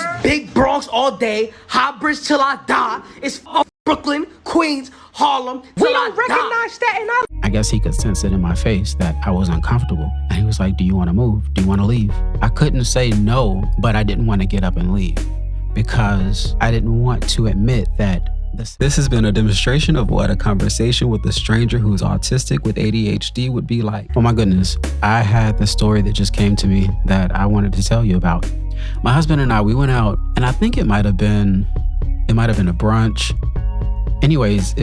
It's Big Bronx all day, High Bridge till I die. It's Brooklyn, Queens, Harlem till we don't recognize Staten Island. I guess he could sense it in my face that I was uncomfortable. And he was like, do you want to move? Do you want to leave? I couldn't say no, but I didn't want to get up and leave because I didn't want to admit that this has been a demonstration of what a conversation with a stranger who's autistic with ADHD would be like. Oh my goodness, I had the story that just came to me that I wanted to tell you about. My husband and I, we went out, and I think it might have been a brunch. Anyways,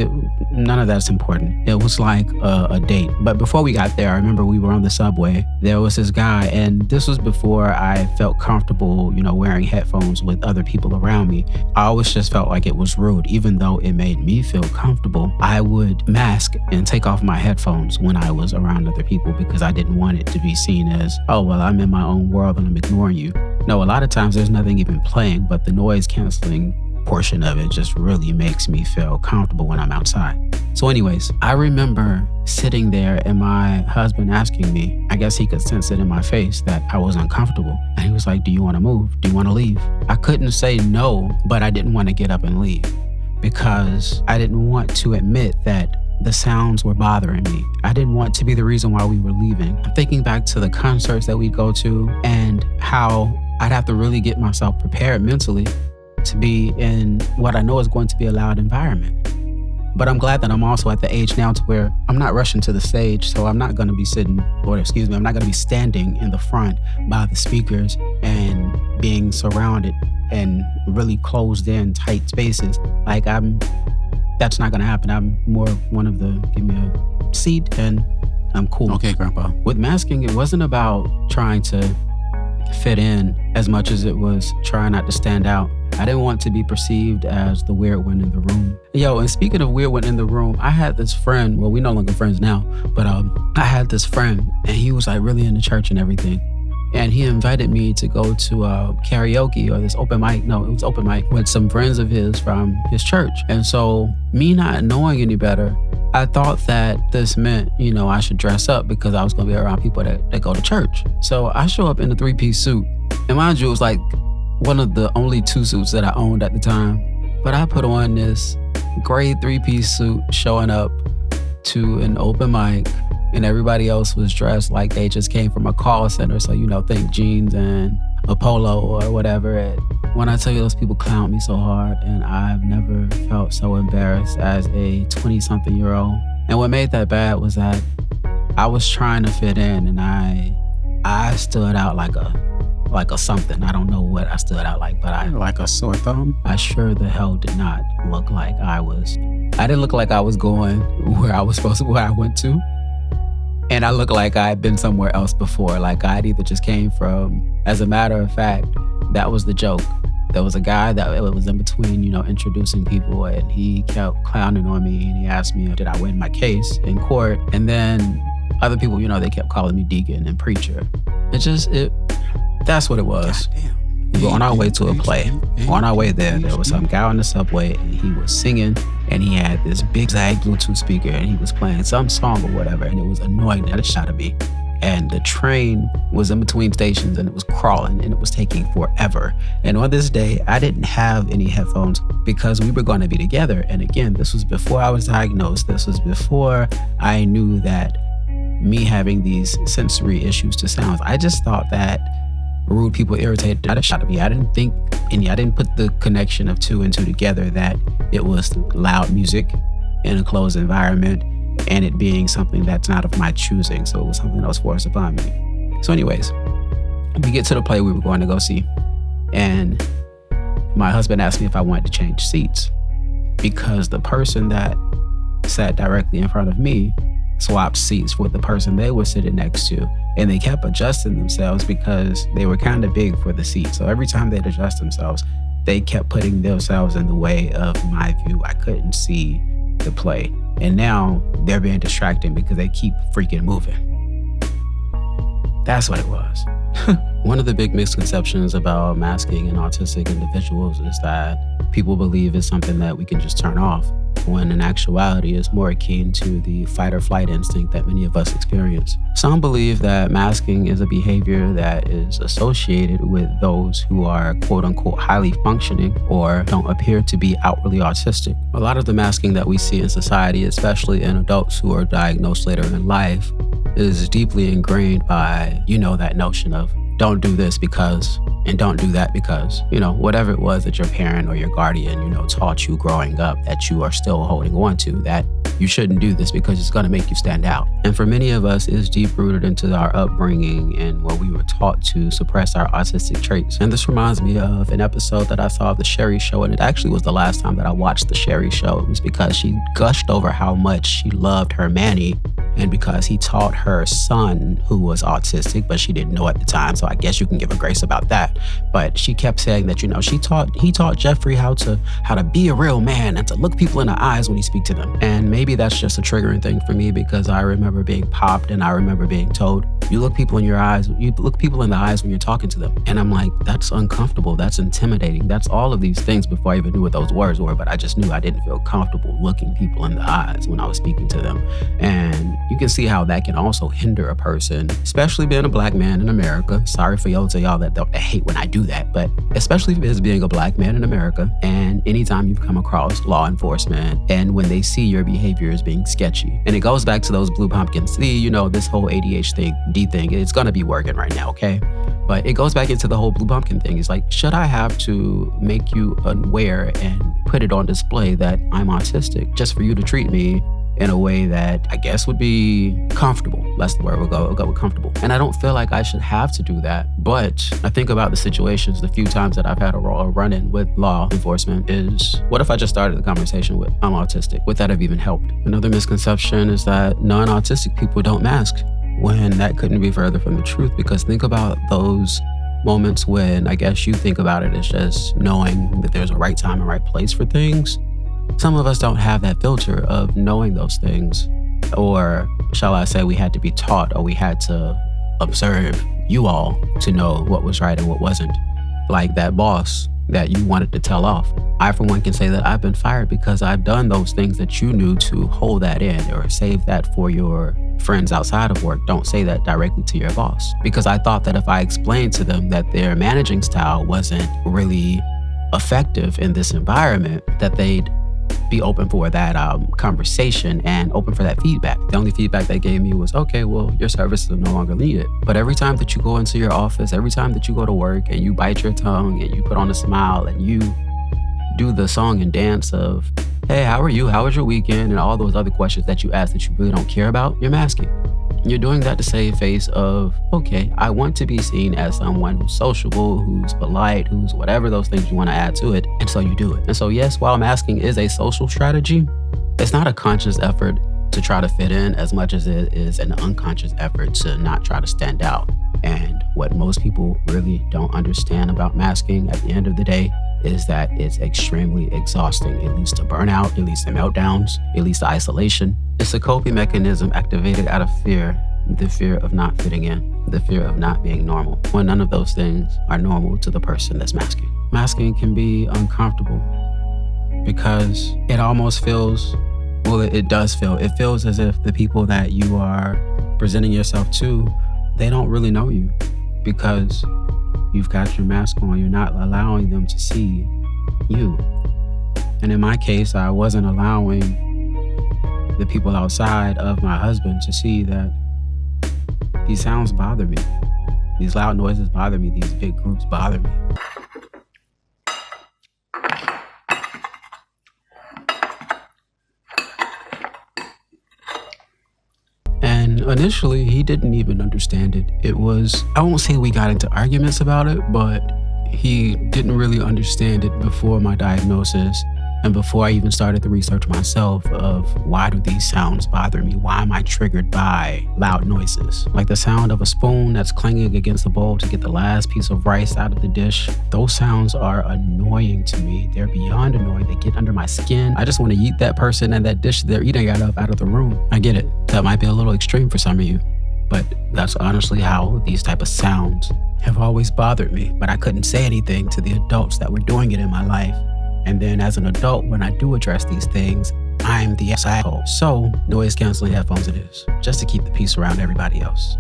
none of that's important. It was like a date. But before we got there, I remember we were on the subway. There was this guy, and this was before I felt comfortable, wearing headphones with other people around me. I always just felt like it was rude. Even though it made me feel comfortable, I would mask and take off my headphones when I was around other people because I didn't want it to be seen as, oh, well, I'm in my own world and I'm ignoring you. No, a lot of times there's nothing even playing, but the noise canceling portion of it just really makes me feel comfortable when I'm outside. So anyways, I remember sitting there and my husband asking me, I guess he could sense it in my face that I was uncomfortable. And he was like, do you want to move? Do you want to leave? I couldn't say no, but I didn't want to get up and leave because I didn't want to admit that the sounds were bothering me. I didn't want to be the reason why we were leaving. I'm thinking back to the concerts that we'd go to and how I'd have to really get myself prepared mentally to be in what I know is going to be a loud environment. But I'm glad that I'm also at the age now to where I'm not rushing to the stage, so I'm not going to be I'm not going to be standing in the front by the speakers and being surrounded and really closed in tight spaces. That's not going to happen. I'm more one of the, give me a seat and I'm cool. Okay, Grandpa. With masking, it wasn't about trying to fit in as much as it was trying not to stand out. I didn't want to be perceived as the weird one in the room. Yo, and speaking of weird one in the room, I had this friend, well, we no longer friends now, but I had this friend and he was like really into church and everything. And he invited me to go to karaoke or this open mic. No, it was open mic with some friends of his from his church. And so me not knowing any better, I thought that this meant, I should dress up because I was going to be around people that go to church. So I show up in a 3-piece suit. And mind you, it was like one of the only 2 suits that I owned at the time. But I put on this gray 3-piece suit showing up to an open mic, and everybody else was dressed like they just came from a call center. So, think jeans and a polo or whatever. And when I tell you, those people clowned me so hard, and I've never felt so embarrassed as a 20-something-year-old. And what made that bad was that I was trying to fit in, and I stood out like a something. I don't know what I stood out like, but like a sore thumb. I sure the hell did not look like I didn't look like I was going where I went to. And I looked like I had been somewhere else before. Like I'd either just came from, as a matter of fact, that was the joke. There was a guy that was in between, introducing people, and he kept clowning on me, and he asked me, did I win my case in court? And then other people, they kept calling me deacon and preacher. That's what it was. We were on our way to a play. On our way there was some guy on the subway, and he was singing, and he had this big zag Bluetooth speaker, and he was playing some song or whatever, and it was annoying the shit out of me. And the train was in between stations, and it was crawling, and it was taking forever. And on this day, I didn't have any headphones because we were going to be together. And again, this was before I was diagnosed. This was before I knew that me having these sensory issues to sounds. I just thought that rude people irritated the shit out of me. I didn't put the connection of 2 and 2 together, that it was loud music in a closed environment and it being something that's not of my choosing. So it was something that was forced upon me. So anyways, we get to the play we were going to go see, and my husband asked me if I wanted to change seats because the person that sat directly in front of me swapped seats with the person they were sitting next to, and they kept adjusting themselves because they were kind of big for the seat. So every time they'd adjust themselves, they kept putting themselves in the way of my view. I couldn't see the play. And now they're being distracting because they keep freaking moving. That's what it was. One of the big misconceptions about masking in autistic individuals is that people believe it's something that we can just turn off. when in actuality it's more akin to the fight or flight instinct that many of us experience. Some believe that masking is a behavior that is associated with those who are quote unquote highly functioning or don't appear to be outwardly autistic. A lot of the masking that we see in society, especially in adults who are diagnosed later in life, is deeply ingrained by, that notion of don't do this because, and don't do that because, whatever it was that your parent or your guardian, taught you growing up that you are still holding on to, that you shouldn't do this because it's going to make you stand out. And for many of us, it's deep rooted into our upbringing and where we were taught to suppress our autistic traits. And this reminds me of an episode that I saw of The Sherry Show. And it actually was the last time that I watched The Sherry Show. It was because she gushed over how much she loved her Manny, and because he taught her son, who was autistic, but she didn't know at the time. So I guess you can give her grace about that. But she kept saying that, he taught Jeffrey how to be a real man and to look people in the eyes when he speaks to them. And maybe that's just a triggering thing for me, because I remember being popped and I remember being told, you look people in the eyes when you're talking to them. And I'm like, that's uncomfortable. That's intimidating. That's all of these things before I even knew what those words were. But I just knew I didn't feel comfortable looking people in the eyes when I was speaking to them. And you can see how that can also hinder a person, especially being a black man in America. Sorry for y'all that hate when I do that, but especially as being a black man in America. And anytime you've come across law enforcement and when they see your behavior as being sketchy, and it goes back to those blue pumpkins. See, this whole ADHD thing, it's gonna be working right now, okay? But it goes back into the whole blue pumpkin thing. It's like, should I have to make you aware and put it on display that I'm autistic just for you to treat me in a way that I guess would be comfortable? That's the word we'll go with comfortable. And I don't feel like I should have to do that. But I think about the situations, the few times that I've had a run-in with law enforcement is, what if I just started the conversation with, I'm autistic? Would that have even helped? Another misconception is that non-autistic people don't mask, when that couldn't be further from the truth. Because think about those moments when I guess you think about it as just knowing that there's a right time and right place for things. Some of us don't have that filter of knowing those things. Or shall I say, we had to be taught, or we had to observe you all to know what was right and what wasn't. Like that boss that you wanted to tell off. I, for one, can say that I've been fired because I've done those things that you knew to hold that in or save that for your friends outside of work. Don't say that directly to your boss. Because I thought that if I explained to them that their managing style wasn't really effective in this environment, that they'd be open for that conversation and open for that feedback. The only feedback they gave me was, okay, well, your services are no longer needed. But every time that you go into your office, every time that you go to work and you bite your tongue and you put on a smile and you do the song and dance of, hey, how are you? How was your weekend? And all those other questions that you ask that you really don't care about, you're masking. You're doing that to save face of, okay, I want to be seen as someone who's sociable, who's polite, who's whatever those things you want to add to it. And so you do it. And so yes, while masking is a social strategy, it's not a conscious effort to try to fit in as much as it is an unconscious effort to not try to stand out. And what most people really don't understand about masking at the end of the day is that it's extremely exhausting. It leads to burnout, it leads to meltdowns, it leads to isolation. It's a coping mechanism activated out of fear, the fear of not fitting in, the fear of not being normal, when none of those things are normal to the person that's masking. Masking can be uncomfortable because it almost feels, well, it does feel, it feels as if the people that you are presenting yourself to, they don't really know you because you've got your mask on. You're not allowing them to see you. And in my case, I wasn't allowing the people outside of my husband to see that these sounds bother me. These loud noises bother me. These big groups bother me. And initially, he didn't even understand it. It was, I won't say we got into arguments about it, but he didn't really understand it before my diagnosis and before I even started the research myself of why do these sounds bother me? Why am I triggered by loud noises? Like the sound of a spoon that's clanging against the bowl to get the last piece of rice out of the dish. Those sounds are annoying to me. They're beyond annoying. They get under my skin. I just want to eat that person and that dish they're eating out of the room. I get it. That might be a little extreme for some of you, but that's honestly how these type of sounds have always bothered me. But I couldn't say anything to the adults that were doing it in my life. And then as an adult, when I do address these things, I'm the asshole. So noise canceling headphones it is, just to keep the peace around everybody else.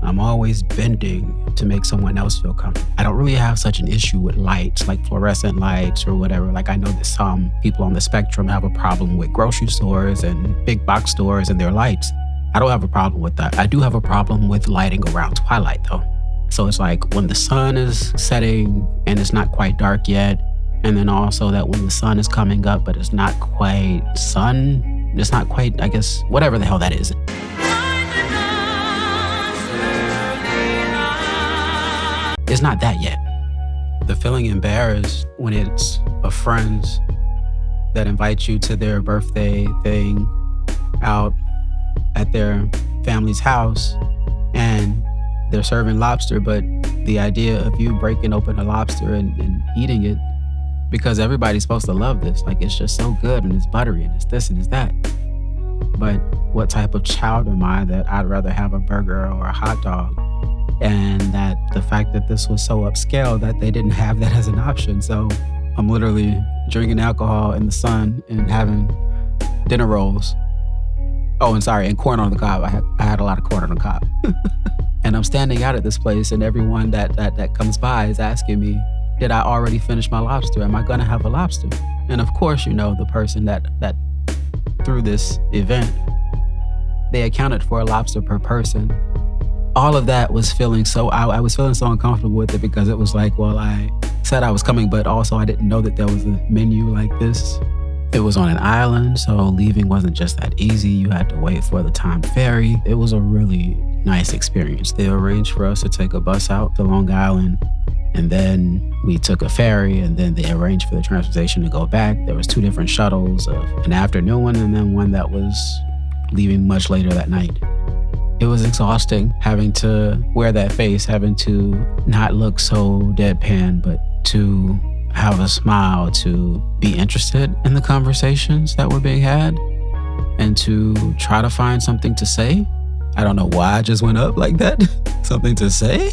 I'm always bending to make someone else feel comfortable. I don't really have such an issue with lights, like fluorescent lights or whatever. Like I know that some people on the spectrum have a problem with grocery stores and big box stores and their lights. I don't have a problem with that. I do have a problem with lighting around twilight though. So it's like when the sun is setting and it's not quite dark yet, and then also that when the sun is coming up, but it's not quite sun, it's not quite, I guess, whatever the hell that is. It's not that yet. The feeling embarrassed when it's a friends that invite you to their birthday thing out at their family's house and they're serving lobster, but the idea of you breaking open a lobster and eating it, because everybody's supposed to love this. Like it's just so good and it's buttery and it's this and it's that. But what type of child am I that I'd rather have a burger or a hot dog? And that the fact that this was so upscale that they didn't have that as an option. So I'm literally drinking alcohol in the sun and having dinner rolls. Oh, and corn on the cob. I had a lot of corn on the cob. And I'm standing out at this place and everyone that comes by is asking me, did I already finish my lobster? Am I gonna have a lobster? And of course, you know, the person that through this event, they accounted for a lobster per person. All of that was feeling I was feeling so uncomfortable with it because it was like, well, I said I was coming, but also I didn't know that there was a menu like this. It was on an island, so leaving wasn't just that easy. You had to wait for the time ferry. It was a really nice experience. They arranged for us to take a bus out to Long Island, and then we took a ferry, and then they arranged for the transportation to go back. There was 2 different shuttles, an afternoon one and then one that was leaving much later that night. It was exhausting having to wear that face, having to not look so deadpan, but to have a smile, to be interested in the conversations that were being had, and to try to find something to say. I don't know why I just went up like that. Something to say?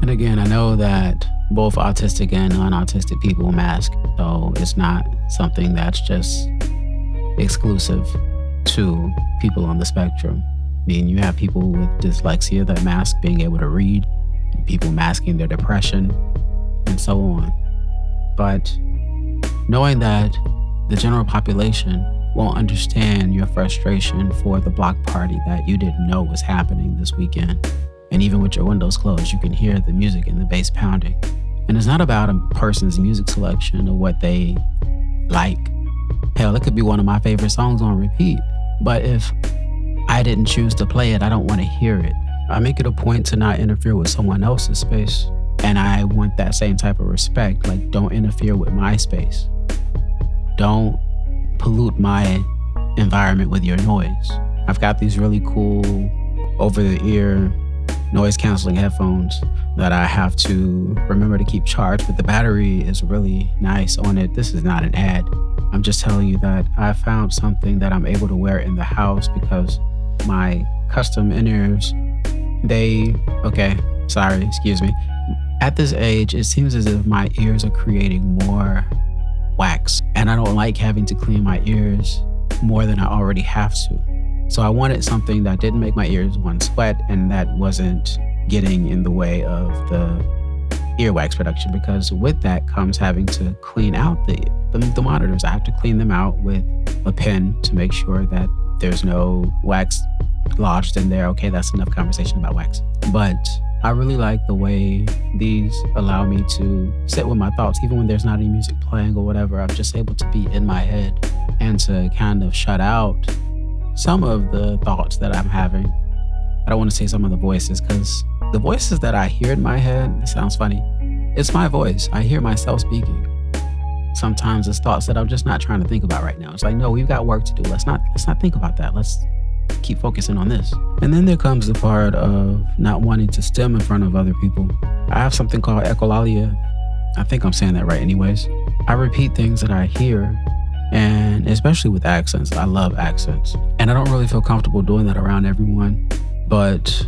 And again, I know that both autistic and non-autistic people mask, so it's not something that's just exclusive to people on the spectrum. I mean, you have people with dyslexia that mask being able to read, people masking their depression, and so on. But knowing that the general population won't understand your frustration for the block party that you didn't know was happening this weekend, and even with your windows closed, you can hear the music and the bass pounding. And it's not about a person's music selection or what they like. Hell, it could be one of my favorite songs on repeat. But if I didn't choose to play it, I don't want to hear it. I make it a point to not interfere with someone else's space. And I want that same type of respect. Like, don't interfere with my space. Don't pollute my environment with your noise. I've got these really cool over-the-ear noise canceling headphones that I have to remember to keep charged, but the battery is really nice on it. This is not an ad. I'm just telling you that I found something that I'm able to wear in the house because my custom in-ears, excuse me. At this age, it seems as if my ears are creating more wax, and I don't like having to clean my ears more than I already have to. So I wanted something that didn't make my ears sweat and that wasn't getting in the way of the earwax production, because with that comes having to clean out the monitors. I have to clean them out with a pen to make sure that there's no wax lodged in there. Okay, that's enough conversation about wax. But I really like the way these allow me to sit with my thoughts, even when there's not any music playing or whatever. I'm just able to be in my head and to kind of shut out some of the thoughts that I'm having. I don't want to say some of the voices, because the voices that I hear in my head, it sounds funny, it's my voice. I hear myself speaking. Sometimes it's thoughts that I'm just not trying to think about right now. It's like, no, we've got work to do. Let's not think about that. Let's keep focusing on this. And then there comes the part of not wanting to stim in front of other people. I have something called echolalia. I think I'm saying that right anyways. I repeat things that I hear, and especially with accents. I love accents. And I don't really feel comfortable doing that around everyone. But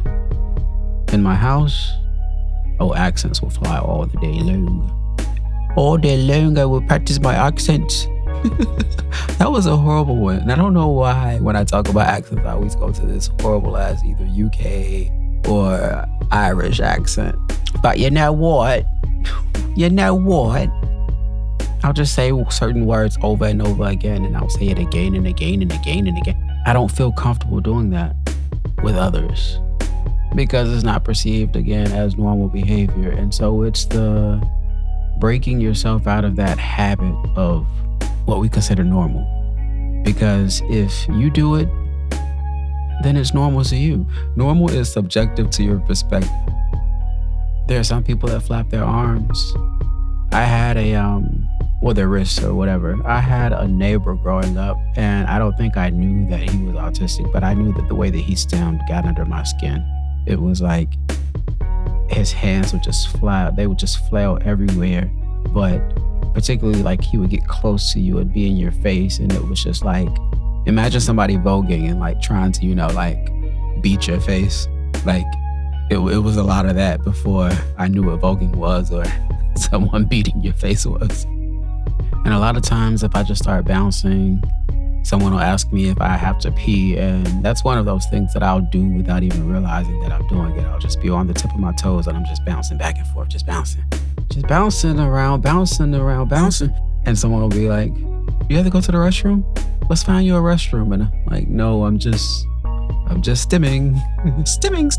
in my house, accents will fly all the day long. All day long I will practice my accents. That was a horrible one. And I don't know why when I talk about accents, I always go to this horrible ass either UK or Irish accent. But you know what? I'll just say certain words over and over again, and I'll say it again and again and again and again. I don't feel comfortable doing that with others because it's not perceived, again, as normal behavior. And so it's the breaking yourself out of that habit of what we consider normal. Because if you do it, then it's normal to you. Normal is subjective to your perspective. There are some people that flap their arms. I had their wrists or whatever. I had a neighbor growing up, and I don't think I knew that he was autistic, but I knew that the way that he stemmed got under my skin. It was like his hands would just flap. They would just flail everywhere. But particularly like he would get close to you and be in your face, and it was just like, imagine somebody voguing and like trying to, like beat your face. Like it was a lot of that before I knew what voguing was or someone beating your face was. And a lot of times if I just start bouncing, someone will ask me if I have to pee, and that's one of those things that I'll do without even realizing that I'm doing it. I'll just be on the tip of my toes and I'm just bouncing back and forth, just bouncing around. And someone will be like, you have to go to the restroom? Let's find you a restroom. And I'm like, no, I'm just stimming. stimming.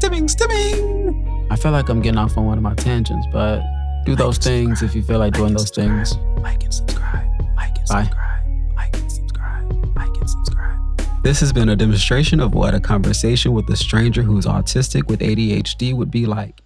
I feel like I'm getting off on one of my tangents, but do those things if you feel like doing those things. Like and subscribe. Bye. This has been a demonstration of what a conversation with a stranger who's autistic with ADHD would be like.